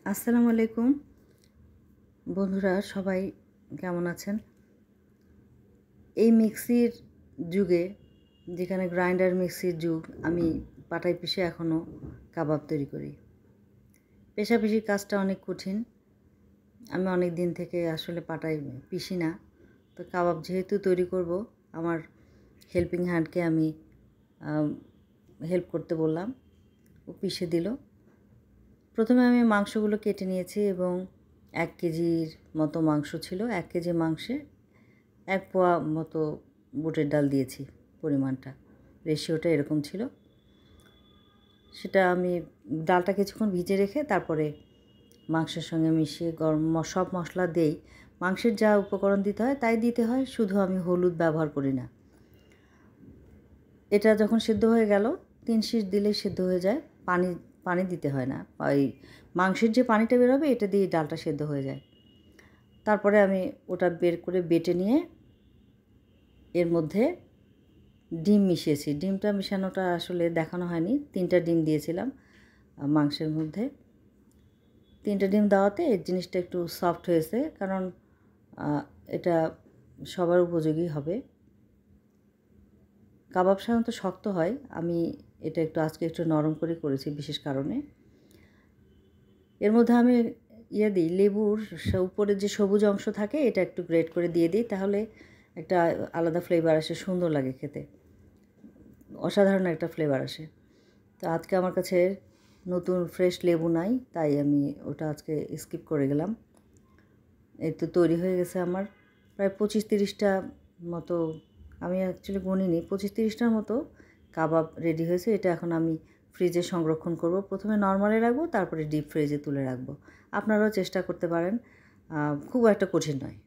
আসসালামু আলাইকুম বন্ধুরা, সবাই কেমন আছেন? এই মিক্সির যুগে, যেখানে গ্রাইন্ডার মিক্সির যুগ, আমি পাটায় পিষে এখনও কাবাব তৈরি করি। পেশাপিশির কাজটা অনেক কঠিন। আমি অনেক দিন থেকে আসলে পাটায় পিষি না। তো কাবাব যেহেতু তৈরি করব, আমার হেল্পিং হ্যান্ডকে আমি হেল্প করতে বললাম, ও পিষে দিল। প্রথমে আমি মাংসগুলো কেটে নিয়েছি এবং 1 কেজির মতো মাংস ছিল। 1 কেজি মাংসে 1 পোয়া মতো বুটের ডাল দিয়েছি। পরিমাণটা, রেশিওটা এরকম ছিল। সেটা আমি ডালটা কিছুক্ষণ ভিজে রেখে তারপরে মাংসের সঙ্গে মিশিয়ে সব মশলা দেই। মাংসের যা উপকরণ দিতে হয় তাই দিতে হয়, শুধু আমি হলুদ ব্যবহার করি না। এটা যখন সিদ্ধ হয়ে গেল, 3 সিট দিলেই সিদ্ধ হয়ে যায়। পানি দিতে হয় না। ওই মাংসের যে পানিটা বেরোবে এটা দিয়ে ডালটা সিদ্ধ হয়ে যায়। তারপরে আমি ওটা বের করে বেটে নিয়ে এর মধ্যে ডিম মিশিয়েছি। ডিমটা মিশানোটা আসলে দেখানো হয়নি। 3টা ডিম দিয়েছিলাম মাংসের মধ্যে। 3টা ডিম দেওয়াতে এই জিনিসটা একটু সফট হয়েছে, কারণ এটা সবার উপযোগী হবে। কাবাব সাধারণত শক্ত হয়, আমি এটা আজকে একটু নরম করে করেছি বিশেষ কারণে। এর মধ্যে আমি দিই, লেবুর উপরে যে সবুজ অংশ থাকে এটা একটু গ্রেট করে দিয়ে দিই, তাহলে একটা আলাদা ফ্লেভার আসে, সুন্দর লাগে খেতে, অসাধারণ একটা ফ্লেভার আসে। তো আজকে আমার কাছে নতুন ফ্রেশ লেবু নাই, তাই আমি ওটা আজকে স্কিপ করে গেলাম। এই তো তৈরি হয়ে গেছে আমার প্রায় 25-30টা মতো, আমি অ্যাকচুয়ালি গুনিনি, 25-30টার মতো কাবাব রেডি হয়েছে। এটা এখন আমি ফ্রিজে সংরক্ষণ করব। প্রথমে নরমালে রাখবো, তারপরে ডিপ ফ্রিজে তুলে রাখবো। আপনারাও চেষ্টা করতে পারেন, খুব একটা কঠিন নয়।